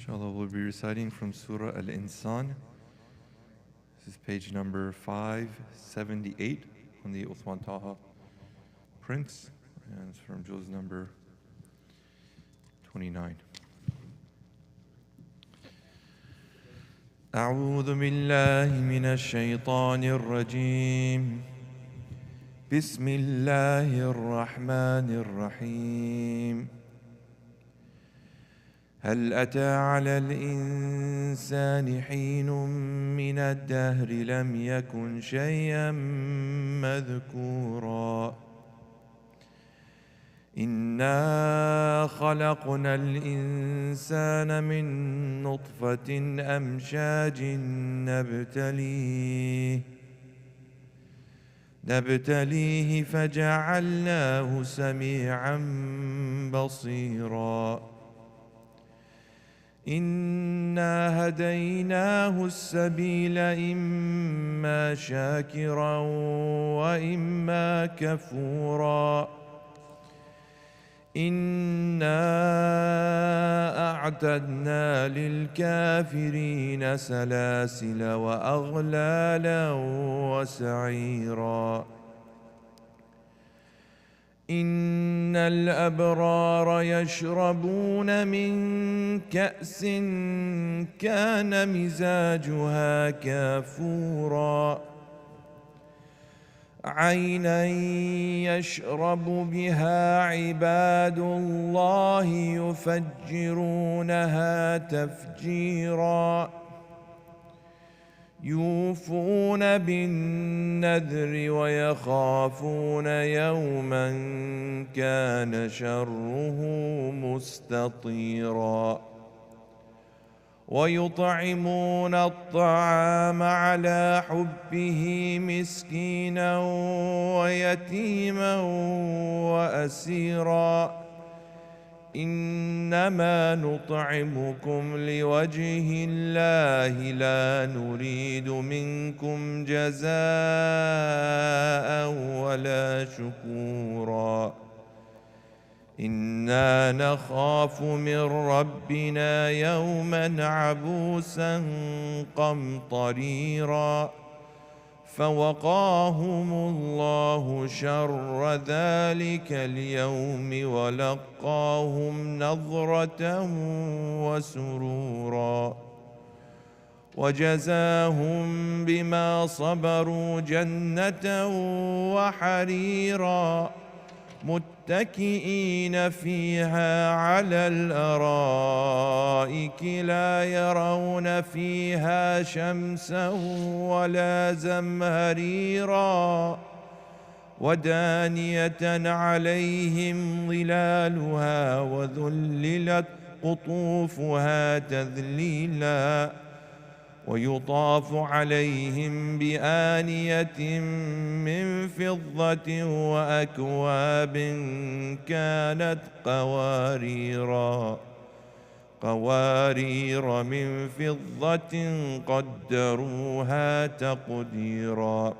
Inshallah, we'll be reciting from Surah Al-Insan. This is page number 578 on the Uthman Taha prints, and it's from juz number 29. أعوذ بالله من الشيطان الرجيم. بسم الله الرحمن الرحيم. هل أتى على الإنسان حين من الدهر لم يكن شيئا مذكورا إنا خلقنا الإنسان من نطفة أمشاج نبتليه فجعلناه سميعا بصيرا إنا هديناه السبيل إما شاكرا وإما كفورا إنا أعتدنا للكافرين سلاسل وأغلالا وسعيرا إن الأبرار يشربون من كأس كان مزاجها كافورا عينا يشرب بها عباد الله يفجرونها تفجيرا يوفون بالنذر ويخافون يوما كان شره مستطيرا ويطعمون الطعام على حبه مسكينا ويتيما وأسيرا إنما نطعمكم لوجه الله لا نريد منكم جزاء ولا شكورا إنا نخاف من ربنا يوما عبوسا قمطريرا فوقاهم الله شر ذلك اليوم ولقاهم نضرة وسرورا وجزاهم بما صبروا جنة وحريرا متكئين فيها على الأرائك لا يرون فيها شمسا ولا زمهريرا ودانية عليهم ظلالها وذللت قطوفها تذليلا ويطاف عليهم بآنية من فضة وأكواب كانت قوارير من فضة قدروها تقديرا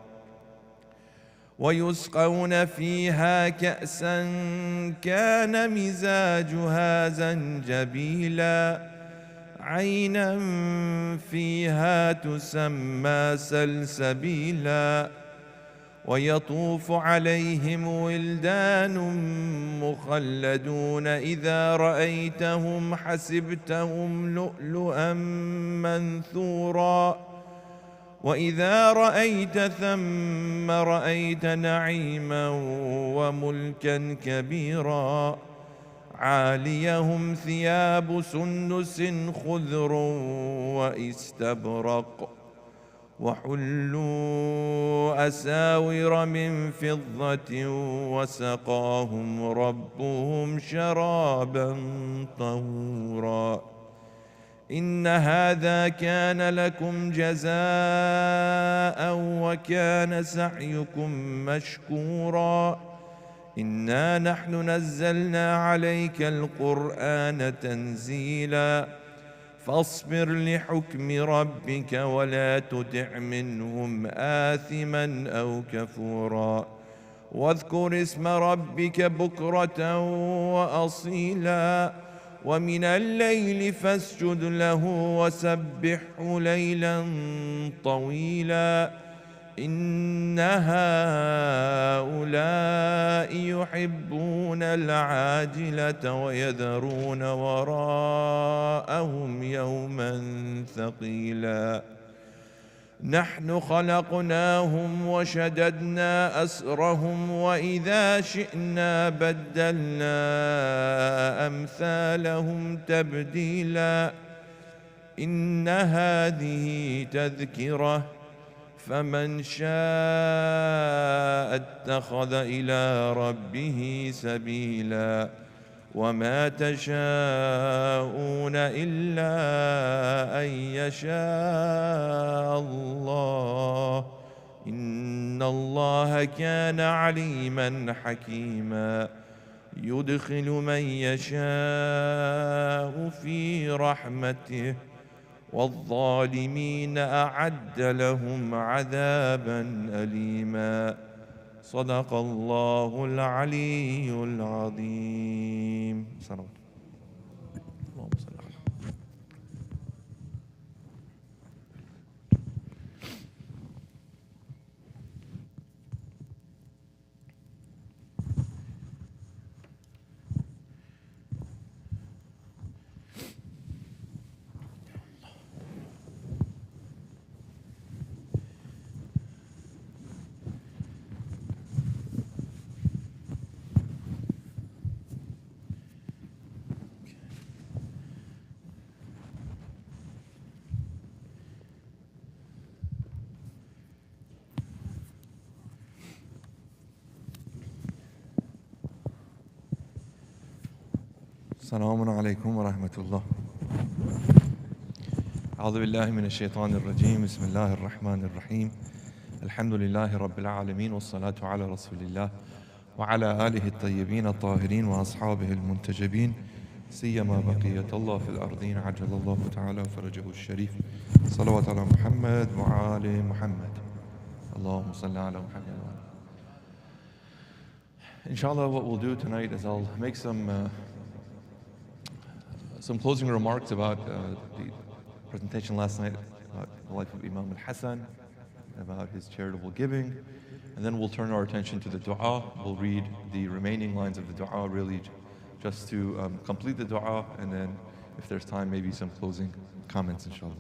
ويسقون فيها كأسا كان مزاجها زنجبيلا عينا فيها تسمى سلسبيلا ويطوف عليهم ولدان مخلدون إذا رأيتهم حسبتهم لؤلؤا منثورا وإذا رأيت ثم رأيت نعيما وملكا كبيرا عاليهم ثياب سندس خضر واستبرق وحلوا أساور من فضة وسقاهم ربهم شرابا طهورا إن هذا كان لكم جزاء وكان سعيكم مشكورا إنا نحن نزلنا عليك القرآن تنزيلا فاصبر لحكم ربك ولا تطع منهم آثما أو كفورا واذكر اسم ربك بكرة وأصيلا ومن الليل فاسجد له وسبحه ليلا طويلا إن هؤلاء يحبون العاجلة ويذرون وراءهم يوما ثقيلا نحن خلقناهم وشددنا أسرهم وإذا شئنا بدلنا أمثالهم تبديلا إن هذه تذكرة فمن شاء اتخذ إلى ربه سبيلا وما تشاءون إلا أن يشاء الله إن الله كان عليما حكيما يدخل من يشاء في رحمته والظالمين أعد لهم عذابا أليما صدق الله العلي العظيم. صلوات. اللهم صل على السلام عليكم ورحمة الله. أعوذ بالله من الشيطان الرجيم. بسم الله الرحمن الرحيم. الحمد لله رب العالمين والصلاة على رسول الله وعلى آله الطيبين الطاهرين وأصحابه المنتجبين سيما بقية الله في الأرضين عجل الله تعالى فرجه الشريف. صلوات على محمد وعلى محمد. اللهم صل على محمد. Inshallah, what we'll do tonight is I'll make some closing remarks about the presentation last night about the life of Imam al-Hasan, about his charitable giving, and then we'll turn our attention to the dua. We'll read the remaining lines of the dua really just to complete the dua, and then if there's time, maybe some closing comments, inshallah.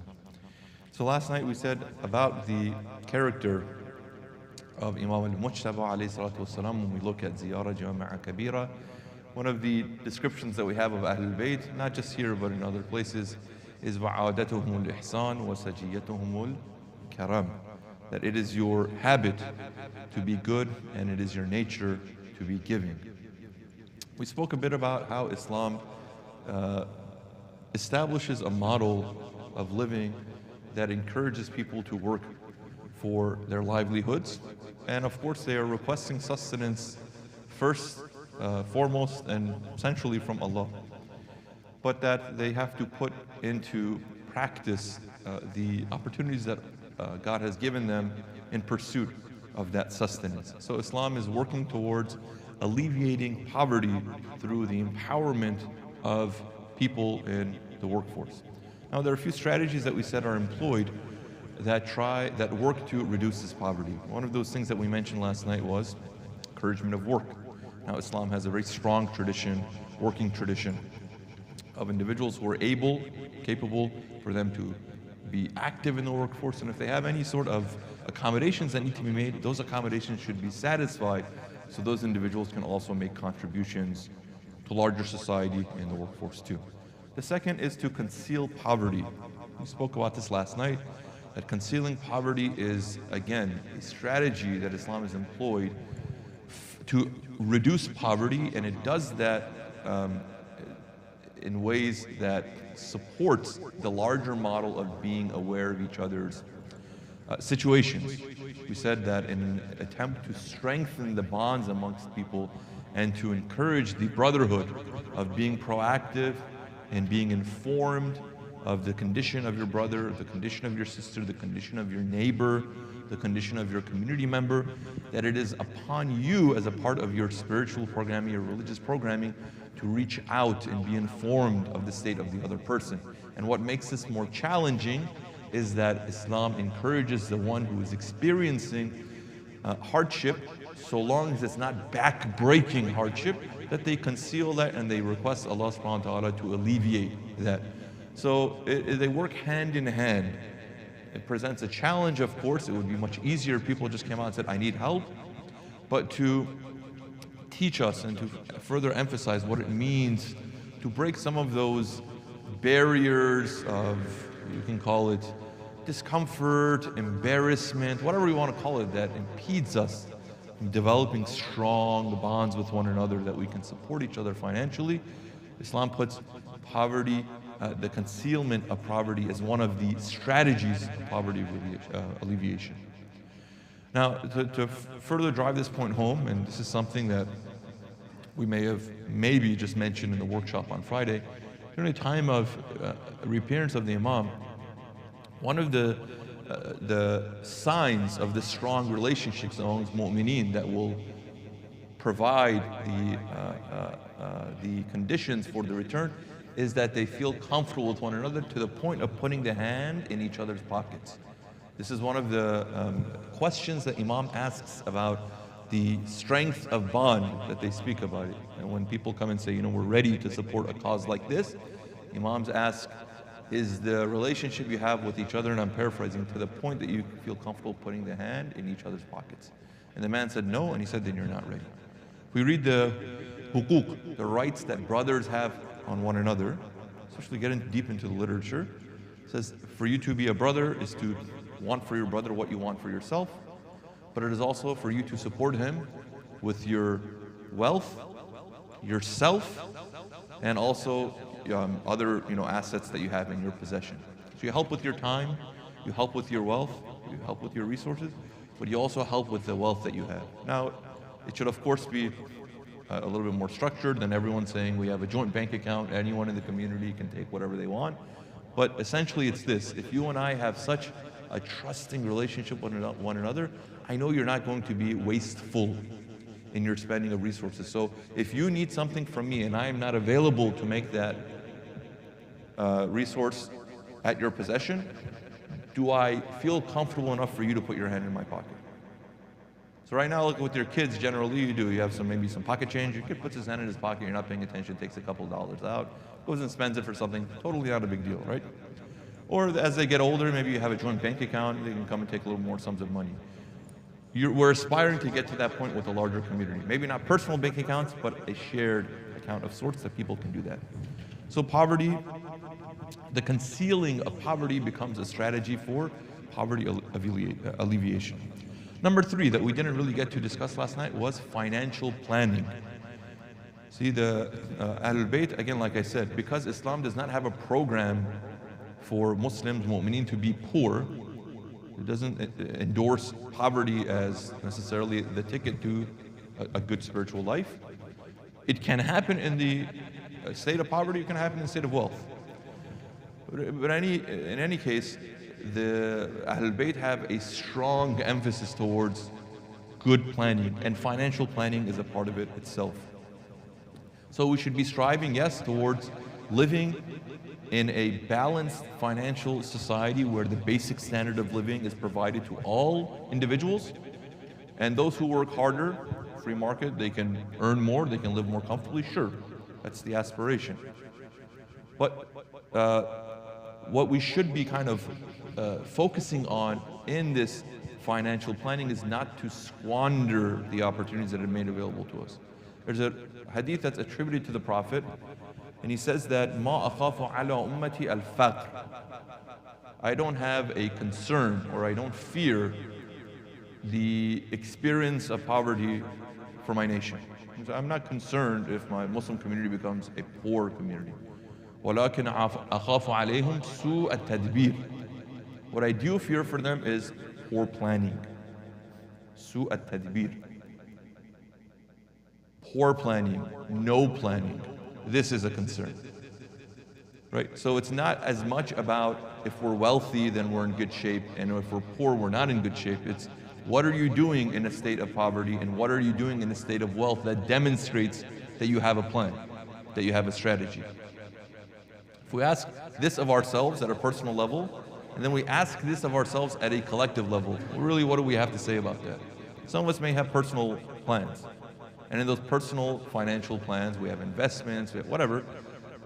So last night we said about the character of Imam al-Mujtaba alayhi salatu wasalam when we look at Ziyara Jama'a Kabira. One of the descriptions that we have of Ahlul Bayt, not just here but in other places, is وَعَادَتُهُمُ الْإِحْسَانُ وَسَجِيَّتُهُمُ الْكَرَمُ, that it is your habit to be good and it is your nature to be giving. We spoke a bit about how Islam establishes a model of living that encourages people to work for their livelihoods, and of course they are requesting sustenance first, foremost and centrally from Allah, but that they have to put into practice the opportunities that God has given them in pursuit of that sustenance. So Islam is working towards alleviating poverty through the empowerment of people in the workforce. Now there are a few strategies that we said are employed that work to reduce this poverty. One of those things that we mentioned last night was encouragement of work. Now Islam has a very strong tradition, working tradition, of individuals who are able, capable for them to be active in the workforce, and if they have any sort of accommodations that need to be made, those accommodations should be satisfied so those individuals can also make contributions to larger society in the workforce too. The second is to conceal poverty. We spoke about this last night, that concealing poverty is, again, a strategy that Islam has employed to reduce poverty, and it does that in ways that supports the larger model of being aware of each other's situations. We said that in an attempt to strengthen the bonds amongst people and to encourage the brotherhood of being proactive and being informed of the condition of your brother, the condition of your sister, the condition of your neighbor, the condition of your community member, that it is upon you as a part of your spiritual programming, your religious programming, to reach out and be informed of the state of the other person. And what makes this more challenging is that Islam encourages the one who is experiencing hardship, so long as it's not back-breaking hardship, that they conceal that and they request Allah subhanahu wa ta'ala to alleviate that. So they work hand in hand. It presents a challenge, of course. It would be much easier if people just came out and said, I need help. But to teach us and to further emphasize what it means to break some of those barriers of, you can call it discomfort, embarrassment, whatever you want to call it, that impedes us from developing strong bonds with one another, that we can support each other financially. Islam puts poverty, the concealment of poverty, as one of the strategies of poverty alleviation. Now, to further drive this point home, and this is something that we may have maybe just mentioned in the workshop on Friday, during the time of reappearance of the Imam, one of the signs of the strong relationships amongst mu'mineen that will provide the conditions for the return is that they feel comfortable with one another to the point of putting the hand in each other's pockets. This is one of the questions that Imam asks about the strength of bond that they speak about it. And when people come and say, we're ready to support a cause like this, Imams ask, is the relationship you have with each other, and I'm paraphrasing, to the point that you feel comfortable putting the hand in each other's pockets? And the man said no, and he said, then you're not ready. We read the hukuk, the rights that brothers have on one another, especially getting deep into the literature. It says, for you to be a brother is to want for your brother what you want for yourself, but it is also for you to support him with your wealth, yourself, and also other assets that you have in your possession. So you help with your time, you help with your wealth, you help with your resources, but you also help with the wealth that you have. Now, it should of course be a little bit more structured than everyone saying we have a joint bank account, anyone in the community can take whatever they want. But essentially it's this: if you and I have such a trusting relationship with one another, I know you're not going to be wasteful in your spending of resources. So if you need something from me and I am not available to make that resource at your possession, do I feel comfortable enough for you to put your hand in my pocket? So right now, look, with your kids, generally you do. You have maybe some pocket change. Your kid puts his hand in his pocket, you're not paying attention, takes a couple of dollars out, goes and spends it for something totally not a big deal, right? Or as they get older, maybe you have a joint bank account, they can come and take a little more sums of money. We're aspiring to get to that point with a larger community. Maybe not personal bank accounts, but a shared account of sorts that people can do that. So poverty, the concealing of poverty becomes a strategy for poverty alleviation. Number 3 that we didn't really get to discuss last night was financial planning. See, the Ahlul Bayt, again, like I said, because Islam does not have a program for Muslims, mu'mineen, to be poor, it doesn't endorse poverty as necessarily the ticket to a good spiritual life. It can happen in the state of poverty, it can happen in the state of wealth. But in any case, the Ahlul Bayt have a strong emphasis towards good planning, and financial planning is a part of it itself. So we should be striving, yes, towards living in a balanced financial society where the basic standard of living is provided to all individuals, and those who work harder, free market, they can earn more, they can live more comfortably, sure, that's the aspiration. But what we should be kind of focusing on in this financial planning is not to squander the opportunities that are made available to us. There's a hadith that's attributed to the Prophet, and he says that ma akhafu ala ummati al-faqr. I don't have a concern, or I don't fear the experience of poverty for my nation. So I'm not concerned if my Muslim community becomes a poor community. وَلَكِنْ أَخَافُ عَلَيْهِمْ سُوءَ التَّدْبِيرِ. What I do fear for them is poor planning. سُوءَ التَّدْبِيرِ. Poor planning, no planning. This is a concern. Right? So it's not as much about if we're wealthy, then we're in good shape, and if we're poor, we're not in good shape. It's what are you doing in a state of poverty, and what are you doing in a state of wealth that demonstrates that you have a plan. that you have a strategy. If we ask this of ourselves at a personal level, and then we ask this of ourselves at a collective level, really, what do we have to say about that? Some of us may have personal plans. And in those personal financial plans, we have investments, we have whatever.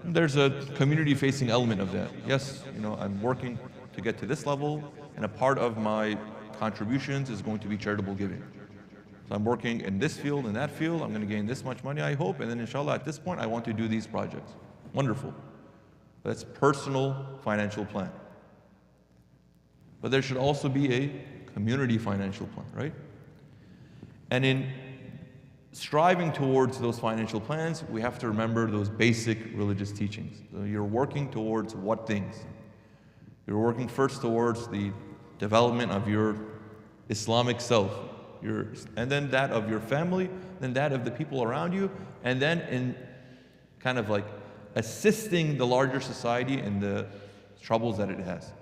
There's a community-facing element of that. Yes, I'm working to get to this level, and a part of my contributions is going to be charitable giving. So I'm working in this field, in that field, I'm going to gain this much money, I hope, and then inshallah, at this point, I want to do these projects. Wonderful. That's personal financial plan. But there should also be a community financial plan, right? And in striving towards those financial plans, we have to remember those basic religious teachings. So you're working towards what things? You're working first towards the development of your Islamic self, and then that of your family, then that of the people around you, and then in kind of like assisting the larger society in the troubles that it has,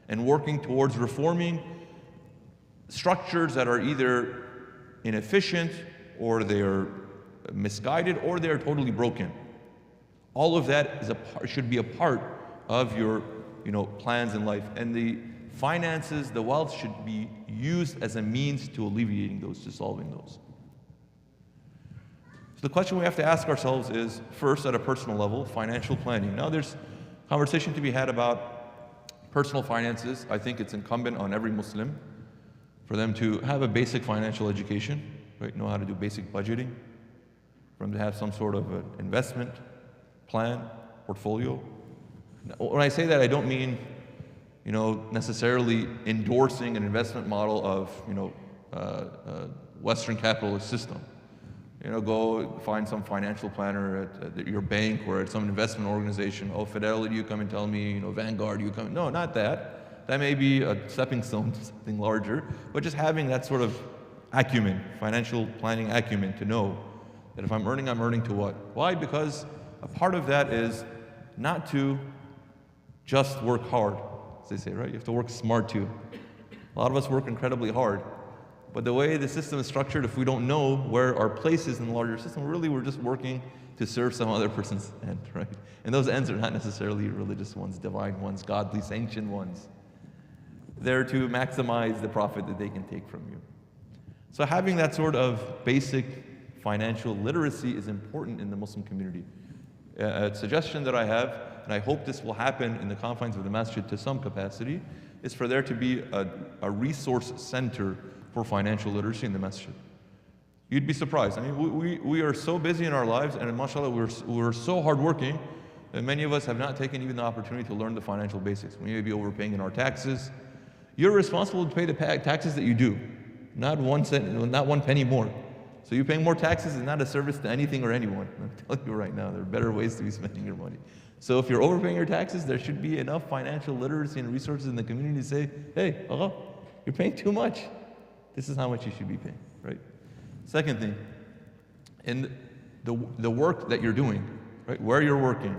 and working towards reforming structures that are either inefficient, or they are misguided, or they are totally broken. All of that should be a part of your plans in life. And the finances, the wealth should be used as a means to alleviating those, to solving those. So the question we have to ask ourselves is, first at a personal level, financial planning. Now there's conversation to be had about personal finances. I think it's incumbent on every Muslim for them to have a basic financial education, right? Know how to do basic budgeting, for them to have some sort of an investment plan, portfolio. When I say that, I don't mean, necessarily endorsing an investment model of, Western capitalist system. Go find some financial planner at your bank or at some investment organization. Oh, Fidelity, you come and tell me, Vanguard, you come. No, not that. That may be a stepping stone to something larger, but just having that sort of acumen, financial planning acumen, to know that if I'm earning to what? Why? Because a part of that is not to just work hard, as they say, right? You have to work smart too. A lot of us work incredibly hard, but the way the system is structured, if we don't know where our place is in the larger system, really we're just working to serve some other person's end, right? And those ends are not necessarily religious ones, divine ones, godly, sanctioned ones. They're to maximize the profit that they can take from you. So having that sort of basic financial literacy is important in the Muslim community. A suggestion that I have, and I hope this will happen in the confines of the masjid to some capacity, is for there to be a resource center for financial literacy in the masjid. You'd be surprised. I mean, we are so busy in our lives, and mashallah, we're so hardworking that many of us have not taken even the opportunity to learn the financial basics. We may be overpaying in our taxes. You're responsible to pay the taxes that you do, not 1 cent, not 1 penny more. So you paying more taxes is not a service to anything or anyone. I'm telling you right now, there are better ways to be spending your money. So if you're overpaying your taxes, there should be enough financial literacy and resources in the community to say, hey, you're paying too much. This is how much you should be paying, right? Second thing, in the work that you're doing, right? Where you're working,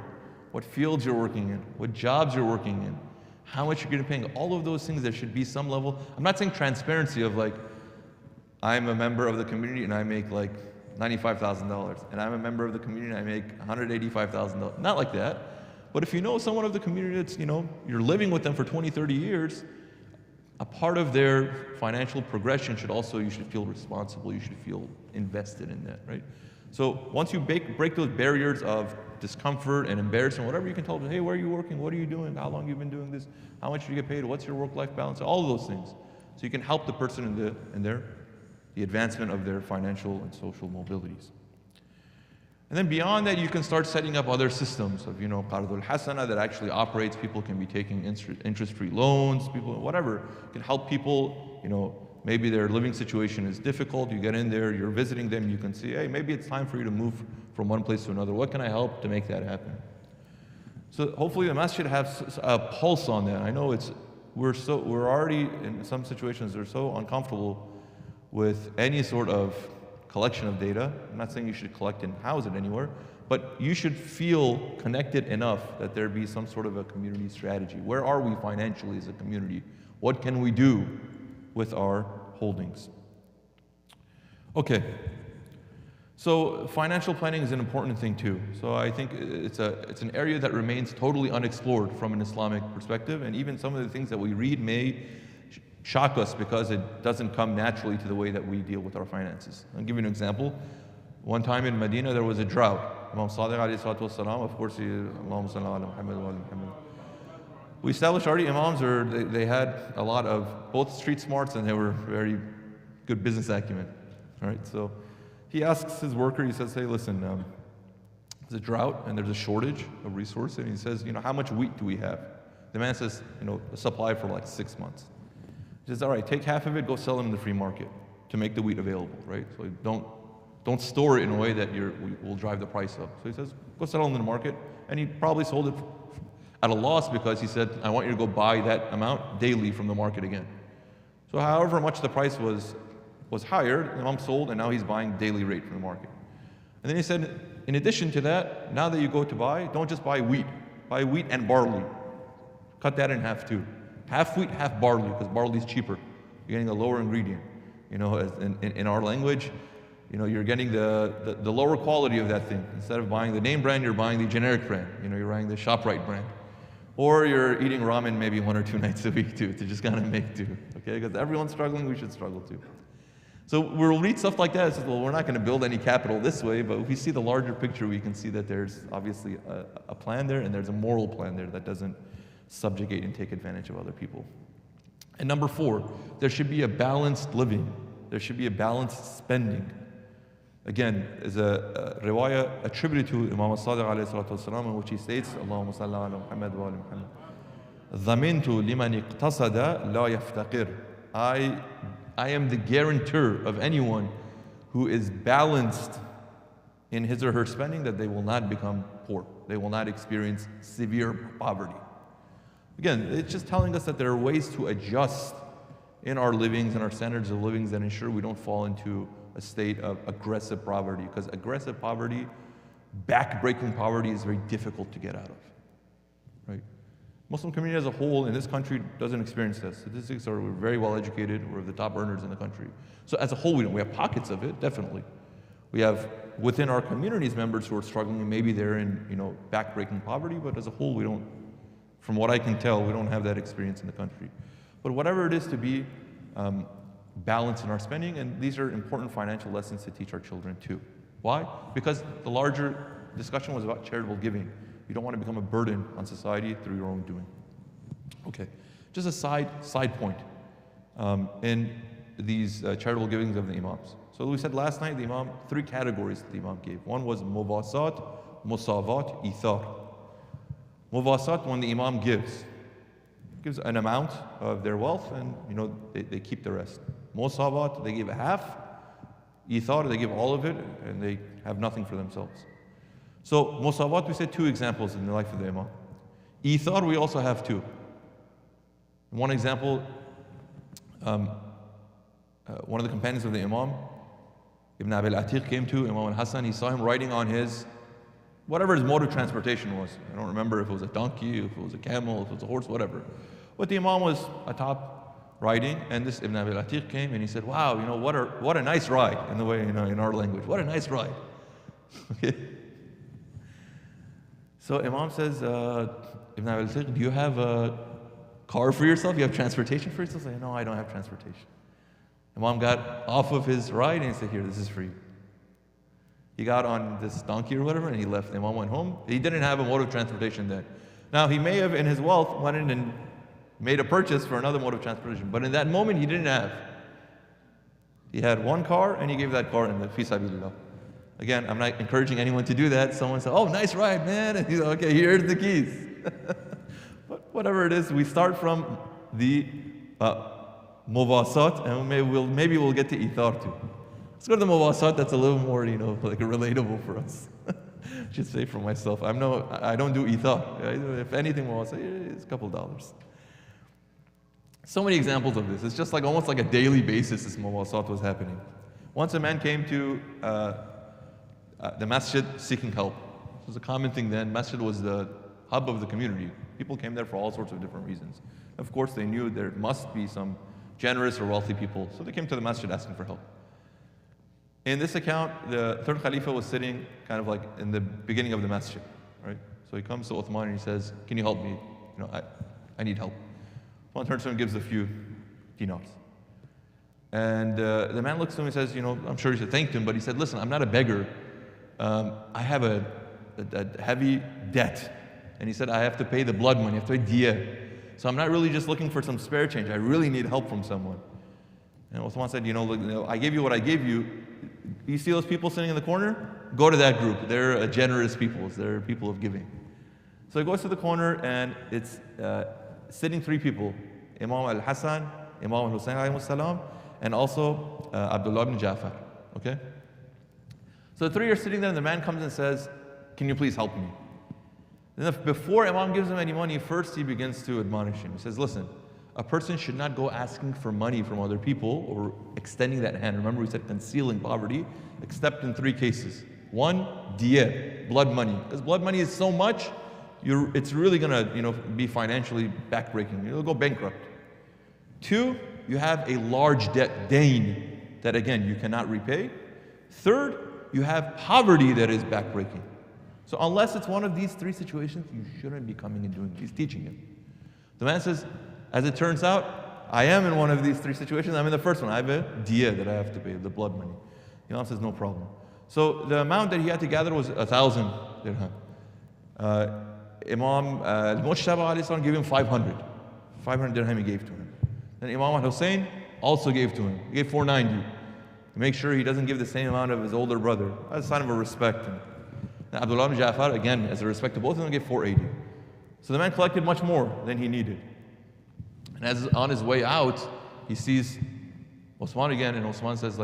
what fields you're working in, what jobs you're working in, how much you're getting paid, all of those things, there should be some level. I'm not saying transparency of like, I'm a member of the community and I make like $95,000, and I'm a member of the community and I make $185,000. Not like that. But if you know someone of the community that's, you're living with them for 20, 30 years, a part of their financial progression should also, you should feel responsible, you should feel invested in that, right? So once you break those barriers of discomfort and embarrassment, whatever, you can tell them, hey, where are you working? What are you doing? How long have you been doing this? How much do you get paid? What's your work-life balance? All of those things. So you can help the person in the advancement of their financial and social mobilities. And then beyond that, you can start setting up other systems of, Qardul Hasana that actually operates. People can be taking interest-free loans, people, whatever. It can help people, maybe their living situation is difficult. You get in there, you're visiting them, you can see, hey, maybe it's time for you to move from one place to another. What can I help to make that happen? So hopefully the masjid has a pulse on that. I know we're already, in some situations, they're so uncomfortable with any sort of collection of data. I'm not saying you should collect and house it anywhere, but you should feel connected enough that there be some sort of a community strategy. Where are we financially as a community? What can we do with our holdings? Okay, So financial planning is an important thing too. So I think it's an area that remains totally unexplored from an Islamic perspective, and even some of the things that we read may shock us because it doesn't come naturally to the way that we deal with our finances. I'll give you an example. One time in Medina there was a drought. Imam Sadiq alayhi salatu wasalam, of course, Allahumma salli ala Muhammad wa ala Muhammad. We established already imams, or they had a lot of both street smarts and they were very good business acumen. All right, so he asks his worker, he says, hey, listen, there's a drought and there's a shortage of resources. And he says, how much wheat do we have? The man says, a supply for like 6 months. He says, all right, take half of it, go sell them in the free market to make the wheat available, right? So don't store it in a way that will drive the price up. So he says, go sell them in the market. And he probably sold it at a loss because he said, I want you to go buy that amount daily from the market again. So however much the price was higher, the Imam sold, and now he's buying daily rate from the market. And then he said, in addition to that, now that you go to buy, don't just buy wheat and barley. Cut that in half too. Half wheat, half barley, because barley is cheaper. You're getting a lower ingredient. As in our language, you're getting the lower quality of that thing. Instead of buying the name brand, you're buying the generic brand. You're buying the ShopRite brand. Or you're eating ramen maybe 1 or 2 nights a week too, to just kind of make do. Okay, because everyone's struggling, we should struggle too. So we'll read stuff like that and say, well, we're not going to build any capital this way, but if we see the larger picture, we can see that there's obviously a plan there, and there's a moral plan there that doesn't subjugate and take advantage of other people. And number 4, there should be a balanced living. There should be a balanced spending. Again, is a riwayah attributed to Imam Sadiq alayhi salatu wasalam, in which he states, Allahumma salli ala Muhammad wa ala Muhammad. ضَمِنْتُ لِمَنِ اقْتَصَدَ لَا يَفْتَقِرُ. I am the guarantor of anyone who is balanced in his or her spending that they will not become poor. They will not experience severe poverty. Again, it's just telling us that there are ways to adjust in our livings and our standards of living that ensure we don't fall into a state of aggressive poverty, because aggressive poverty, back-breaking poverty, is very difficult to get out of, right? Muslim community as a whole in this country doesn't experience this. Statistics are, we're very well educated, we're the top earners in the country. So as a whole, we have pockets of it, definitely. We have within our communities members who are struggling, and maybe they're in back-breaking poverty, but as a whole, we don't, from what I can tell, we don't have that experience in the country. But whatever it is to be balanced in our spending, and these are important financial lessons to teach our children too. Why? Because the larger discussion was about charitable giving. You don't want to become a burden on society through your own doing. Okay, just a side point in these charitable givings of the imams. So we said last night the imam, 3 categories that the imam gave. One was mubasat, musavat, ithar. Mubasat, when the imam gives an amount of their wealth, and they keep the rest. Musavat, they give a half. Ithar, they give all of it, and they have nothing for themselves. So Musawat, we said 2 examples in the life of the Imam. Ithar, we also have 2. One example, one of the companions of the Imam, Ibn Abi al-Atiq, came to Imam al-Hassan. He saw him riding on whatever his mode of transportation was. I don't remember if it was a donkey, if it was a camel, if it was a horse, whatever. But the Imam was atop riding, and this Ibn Abi al-Atiq came and he said, wow, what a nice ride, in the way, in our language. What a nice ride. Okay. So Imam says, Ibn Abi al-Atiq, do you have a car for yourself? You have transportation for yourself? I say, no, I don't have transportation. Imam got off of his ride and he said, here, this is for you. He got on this donkey or whatever and he left. Imam went home. He didn't have a mode of transportation then. Now, he may have, in his wealth, went in and made a purchase for another mode of transportation, but in that moment, he didn't have. He had one car and he gave that car in the fi sabilillah. Again, I'm not encouraging anyone to do that. Someone said, oh, nice ride, man. And he's like, okay, here's the keys. But whatever it is, we start from the mubasat, and maybe we'll get to ithar too. Let's go to the mubasat. That's a little more, like relatable for us. I should say for myself. I don't do ithar. Right? If anything, mubasat, it's a couple $. So many examples of this. It's just like almost like a daily basis this mubasat was happening. Once a man came to the masjid seeking help. It was a common thing then. Masjid was the hub of the community. People came there for all sorts of different reasons. Of course, they knew there must be some generous or wealthy people, so they came to the masjid asking for help. In this account, the third Khalifa was sitting kind of like in the beginning of the masjid, right? So he comes to Uthman and he says, can you help me? I need help. Uthman turns to him and gives a few dinars. And the man looks to him and says, I'm sure he should thank him, but he said, listen, I'm not a beggar. I have a heavy debt. And he said, I have to pay the blood money, I have to pay diya. So I'm not really just looking for some spare change. I really need help from someone. And Uthman said, look, I gave you what I gave you. You see those people sitting in the corner? Go to that group. They're generous people. They're people of giving. So he goes to the corner, and it's sitting three people: Imam al-Hassan, Imam al-Hussein alayhi salam, and also Abdullah ibn Jafar. Okay? So the three are sitting there, and the man comes and says, can you please help me? Then before Imam gives him any money, first he begins to admonish him. He says, listen, a person should not go asking for money from other people or extending that hand. Remember, we said concealing poverty, except in three cases. One, diya, blood money. Because blood money is so much, it's really going to be financially backbreaking. You'll go bankrupt. Two, you have a large debt, dain, that again, you cannot repay. Third, you have poverty that is backbreaking. So unless it's one of these three situations, you shouldn't be coming and doing it. He's teaching him. The man says, as it turns out, I am in one of these three situations. I'm in the first one. I have a diya that I have to pay, the blood money. The Imam says, no problem. So the amount that he had to gather was 1,000 dirham. Imam al-Mujtaba gave him 500. 500 dirham he gave to him. Then Imam al-Hussein also gave to him. He gave 490. To make sure he doesn't give the same amount of his older brother. That's a sign of a respect. And Abdullah ibn Jafar, again, as a respect to both of them, gave 480. So the man collected much more than he needed. And as on his way out, he sees Osman again, and Osman says,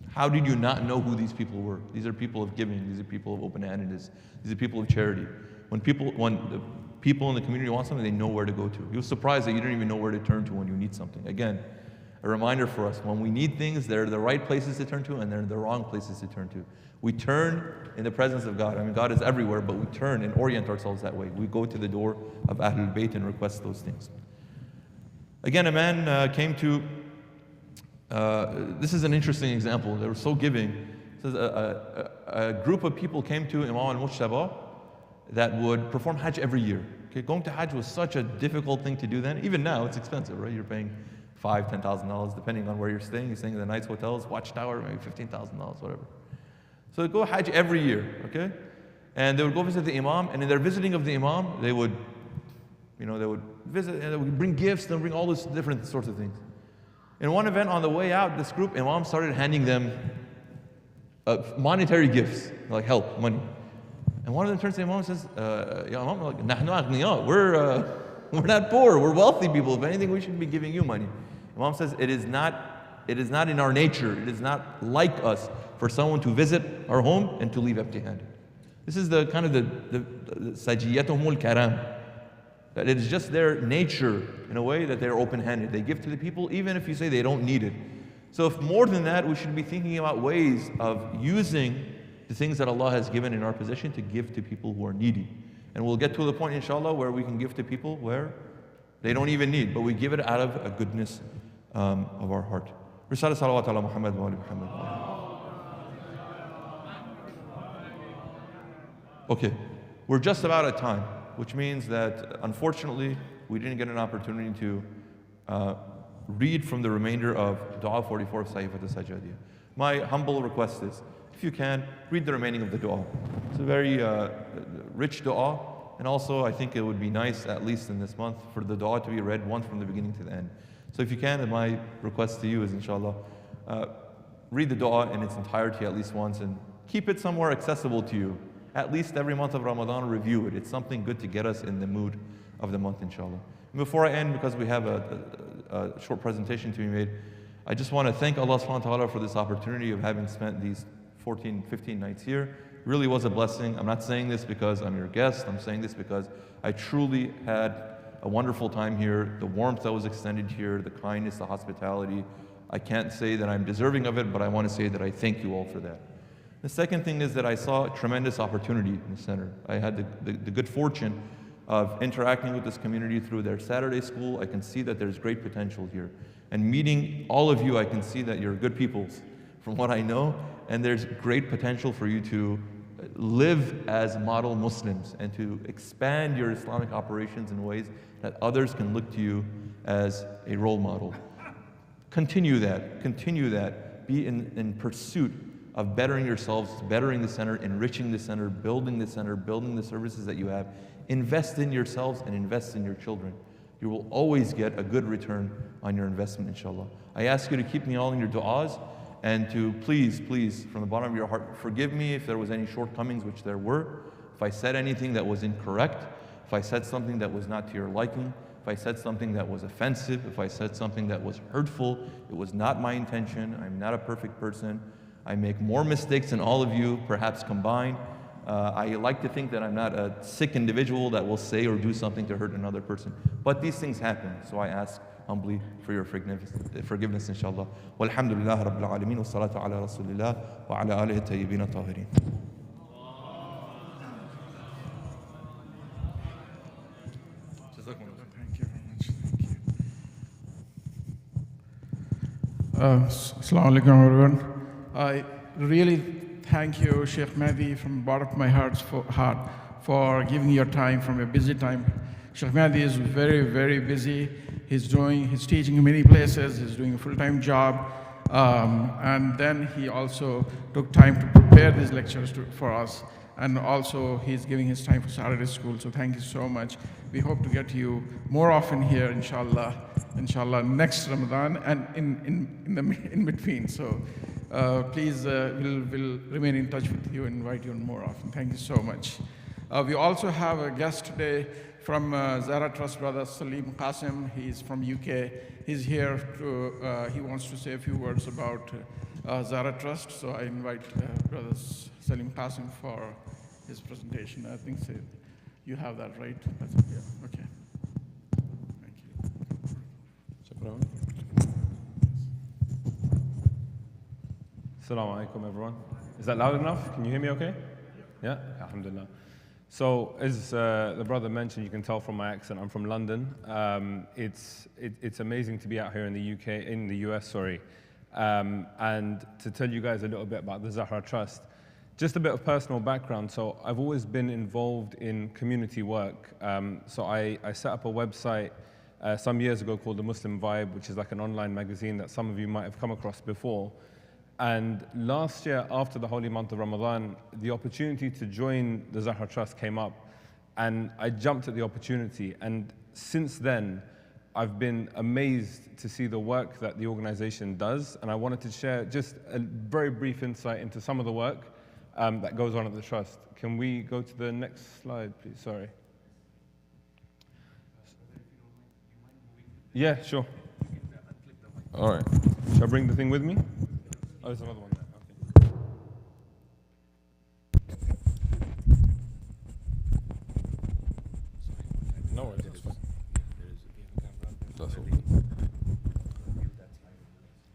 how did you not know who these people were? These are people of giving. These are people of open-handedness. These are people of charity. When the people in the community want something, they know where to go to. He was surprised that you didn't even know where to turn to when you need something. Again, a reminder for us, when we need things, they're the right places to turn to, and they're the wrong places to turn to. We turn in the presence of God. I mean, God is everywhere, but we turn and orient ourselves that way. We go to the door of Ahlul Bayt and request those things. Again, a man came to, this is an interesting example. They were so giving. It says a group of people came to Imam al-Mujtaba that would perform Hajj every year. Okay, going to Hajj was such a difficult thing to do then. Even now, it's expensive, right? You're paying $5,000, $10,000, depending on where you're staying. You're staying in the nice hotels, Watchtower, maybe $15,000, whatever. So they go Hajj every year, okay? And they would go visit the Imam, and in their visiting of the Imam, they would visit, and they would bring gifts, they would bring all these different sorts of things. In one event on the way out, this group, Imam started handing them monetary gifts, like help, money. And one of them turns to the Imam and says, Ya Imam, nahnu aghniya, we're not poor, we're wealthy people. If anything, we should be giving you money. Imam says, it is not in our nature, it is not like us for someone to visit our home and to leave empty-handed. This is the kind of the sajiyatuhumul karam. That it is just their nature, in a way, that they're open-handed. They give to the people, even if you say they don't need it. So if more than that, we should be thinking about ways of using the things that Allah has given in our possession to give to people who are needy. And we'll get to the point, inshallah, where we can give to people where they don't even need, but we give it out of a goodness of our heart. Risala salawat ala Muhammad wa ali Muhammad. Okay, we're just about at time, which means that unfortunately we didn't get an opportunity to read from the remainder of Dua 44 of Saifat al-Sajadiyah. My humble request is, if you can, read the remaining of the dua. It's a very rich dua, and also I think it would be nice, at least in this month, for the dua to be read once from the beginning to the end. So if you can, and my request to you is, inshallah, read the dua in its entirety at least once, and keep it somewhere accessible to you. At least every month of Ramadan, review it. It's something good to get us in the mood of the month, inshallah. And before I end, because we have a short presentation to be made, I just want to thank Allah subhanahu wa ta'ala for this opportunity of having spent these 14, 15 nights here. It really was a blessing. I'm not saying this because I'm your guest. I'm saying this because I truly had a wonderful time here. The warmth that was extended here, the kindness, the hospitality. I can't say that I'm deserving of it, but I want to say that I thank you all for that. The second thing is that I saw a tremendous opportunity in the center. I had the good fortune of interacting with this community through their Saturday school. I can see that there's great potential here. And meeting all of you, I can see that you're good people. from what I know, and there's great potential for you to live as model Muslims and to expand your Islamic operations in ways that others can look to you as a role model. Continue that. Be in pursuit of bettering yourselves, bettering the center, enriching the center, building the services that you have. Invest in yourselves and invest in your children. You will always get a good return on your investment, inshallah. I ask you to keep me all in your du'as and to please, from the bottom of your heart, forgive me if there was any shortcomings, which there were. If I said anything that was incorrect, if I said something that was not to your liking, if I said something that was offensive, if I said something that was hurtful, it was not my intention. I'm not a perfect person. I make more mistakes than all of you, perhaps combined. I like to think that I'm not a sick individual that will say or do something to hurt another person. But these things happen, so I ask humbly for your forgiveness, inshallah. Walhamdulillah Rabbil Alameen, wa salatu ala Rasulillah, wa ala alihi tayyibin tahirin. Thank you very much. Assalamu alaikum, everyone. I really thank you, Sheikh Mehdi, from the bottom of my heart for giving your time from a busy time. Sheikh Mehdi is very, very busy. He's teaching in many places. He's doing a full-time job. And then he also took time to prepare these lectures for us. And also, he's giving his time for Saturday school. So thank you so much. We hope to get you more often here, inshallah, next Ramadan and in between. So please, we'll remain in touch with you and invite you more often. Thank you so much. We also have a guest today from Zahra Trust, Brother Salim Qasim. He's from UK. He's here he wants to say a few words about Zahra Trust. So I invite Brother Salim Qasim for his presentation. I think you have that, right? Yeah. Okay. Thank you. Assalamu alaikum, everyone. Is that loud enough? Can you hear me okay? Yeah? Alhamdulillah. So, as the brother mentioned, you can tell from my accent, I'm from London. It's amazing to be out here in the US, and to tell you guys a little bit about the Zahra Trust. Just a bit of personal background. So, I've always been involved in community work. So, I set up a website some years ago called The Muslim Vibe, which is like an online magazine that some of you might have come across before. And last year, after the holy month of Ramadan, the opportunity to join the Zahra Trust came up, and I jumped at the opportunity. And since then, I've been amazed to see the work that the organization does, and I wanted to share just a very brief insight into some of the work that goes on at the Trust. Can we go to the next slide, please? Sorry. Yeah, sure. All right. Shall I bring the thing with me? Oh, there's another one there. Okay. No worries. That's fine. That's all good.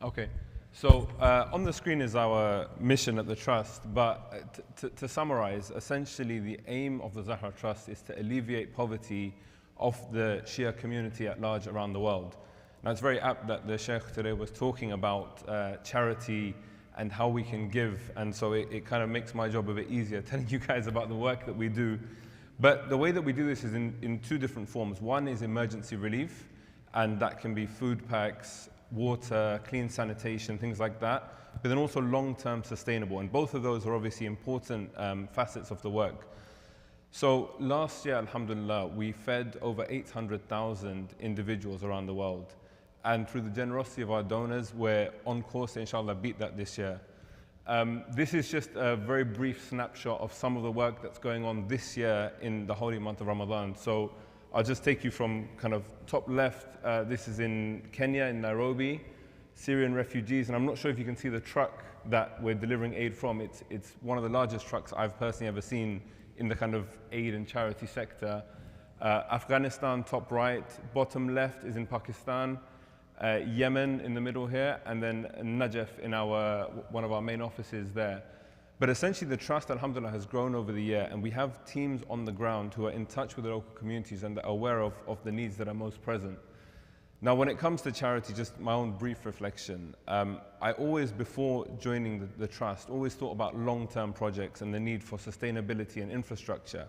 Okay. So on the screen is our mission at the Trust, but to summarize, essentially the aim of the Zahra Trust is to alleviate poverty of the Shia community at large around the world. Now, it's very apt that the Sheikh today was talking about charity and how we can give, and so it kind of makes my job a bit easier telling you guys about the work that we do. But the way that we do this is in two different forms. One is emergency relief, and that can be food packs, water, clean sanitation, things like that, but then also long-term sustainable, and both of those are obviously important facets of the work. So last year, alhamdulillah, we fed over 800,000 individuals around the world. And through the generosity of our donors, we're on course to, inshallah, beat that this year. This is just a very brief snapshot of some of the work that's going on this year in the holy month of Ramadan. So I'll just take you from kind of top left. This is in Kenya, in Nairobi, Syrian refugees. And I'm not sure if you can see the truck that we're delivering aid from. It's one of the largest trucks I've personally ever seen in the kind of aid and charity sector. Afghanistan, top right. Bottom left is in Pakistan. Yemen in the middle here, and then Najaf in one of our main offices there. But essentially the Trust, alhamdulillah, has grown over the year, and we have teams on the ground who are in touch with the local communities and are aware of the needs that are most present. Now, when it comes to charity, just my own brief reflection, I always, before joining the trust, always thought about long-term projects and the need for sustainability and infrastructure.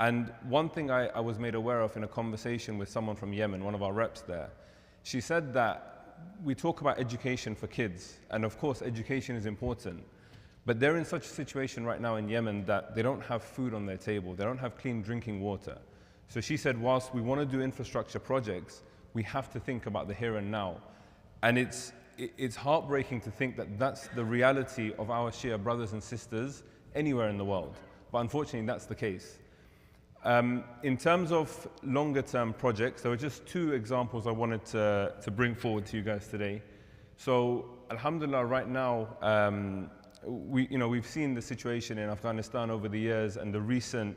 And one thing I was made aware of in a conversation with someone from Yemen, one of our reps there, she said that we talk about education for kids, and of course education is important, but they're in such a situation right now in Yemen that they don't have food on their table, they don't have clean drinking water. So she said, whilst we want to do infrastructure projects, we have to think about the here and now. And it's heartbreaking to think that that's the reality of our Shia brothers and sisters anywhere in the world. But unfortunately, that's the case. In terms of longer term projects, there were just two examples I wanted to bring forward to you guys today. So, alhamdulillah, right now, we've seen the situation in Afghanistan over the years and the recent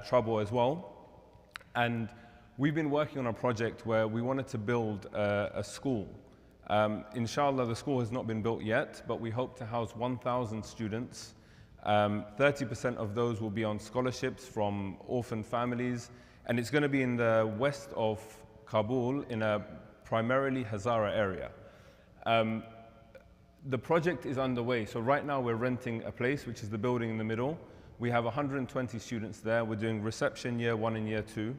trouble as well. And we've been working on a project where we wanted to build a school. Inshallah, the school has not been built yet, but we hope to house 1,000 students. 30% of those will be on scholarships from orphan families, and it's going to be in the west of Kabul in a primarily Hazara area. The project is underway, so right now we're renting a place, which is the building in the middle. We have 120 students there. We're doing reception year 1 and year 2.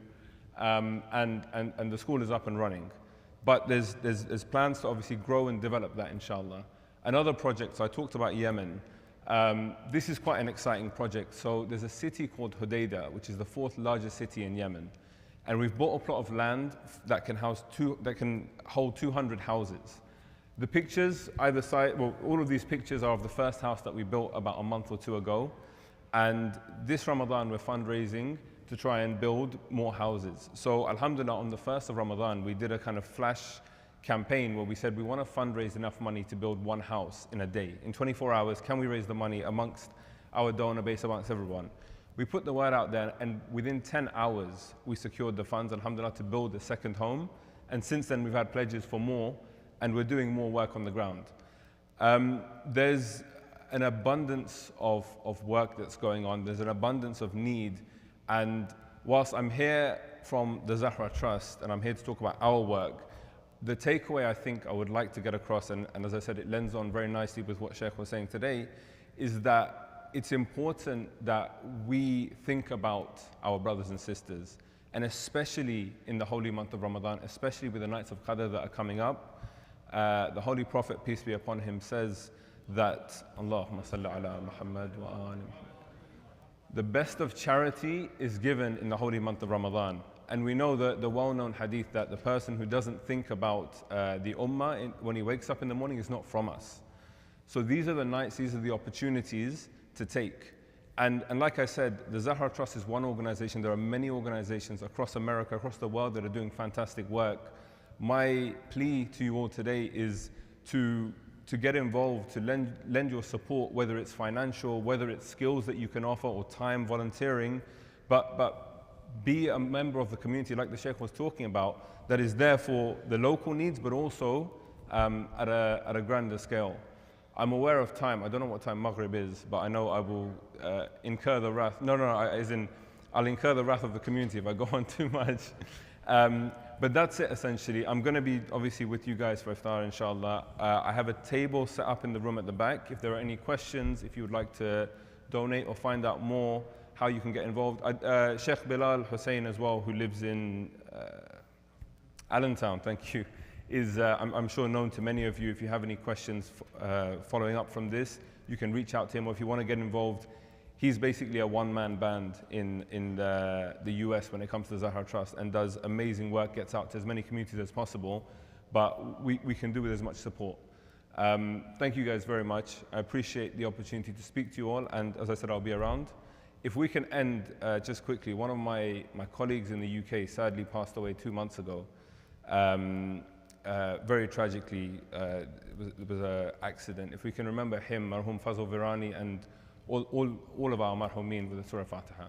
And the school is up and running. But there's plans to obviously grow and develop that, inshallah. Another project, so I talked about Yemen. This is quite an exciting project. So there's a city called Hodeidah, which is the 4th largest city in Yemen. And we've bought a plot of land that can hold 200 houses. The pictures, either side, well, all of these pictures are of the first house that we built about a month or 2 ago. And this Ramadan, we're fundraising to try and build more houses. So alhamdulillah, on the 1st of Ramadan, we did a kind of flash campaign where we said we want to fundraise enough money to build 1 house in a day. In 24 hours, can we raise the money amongst our donor base, amongst everyone? We put the word out there, and within 10 hours, we secured the funds, alhamdulillah, to build a second home. And since then, we've had pledges for more, and we're doing more work on the ground. There's an abundance of work that's going on. There's an abundance of need. And whilst I'm here from the Zahra Trust, and I'm here to talk about our work, the takeaway I think I would like to get across, and as I said, it lends on very nicely with what Sheikh was saying today, is that it's important that we think about our brothers and sisters, and especially in the holy month of Ramadan, especially with the nights of Qadr that are coming up. The Holy Prophet, peace be upon him, says that, Allahumma salli ala Muhammad wa ali Muhammad. The best of charity is given in the holy month of Ramadan. And we know the well-known hadith that the person who doesn't think about the ummah when he wakes up in the morning is not from us. So these are the nights, these are the opportunities to take. And like I said, the Zahra Trust is one organization. There are many organizations across America, across the world that are doing fantastic work. My plea to you all today is to get involved, to lend your support, whether it's financial, whether it's skills that you can offer, or time, volunteering, but be a member of the community, like the Sheikh was talking about, that is there for the local needs, but also at a grander scale. I'm aware of time. I don't know what time Maghrib is, but I know I will incur the wrath. I'll incur the wrath of the community if I go on too much. But that's it, essentially. I'm going to be, obviously, with you guys for iftar, inshallah. I have a table set up in the room at the back. If there are any questions, if you would like to donate or find out more, how you can get involved. Sheikh Bilal Hussein as well, who lives in Allentown, thank you, is, I'm sure, known to many of you. If you have any questions following up from this, you can reach out to him, or if you want to get involved. He's basically a one-man band in the US when it comes to the Zahra Trust, and does amazing work, gets out to as many communities as possible, but we can do with as much support. Thank you guys very much. I appreciate the opportunity to speak to you all, and as I said, I'll be around. If we can end just quickly, one of my colleagues in the UK sadly passed away 2 months ago. Very tragically, it was an accident. If we can remember him, Marhum Fazl Virani, and all of our marhumeen with the Surah Fatiha.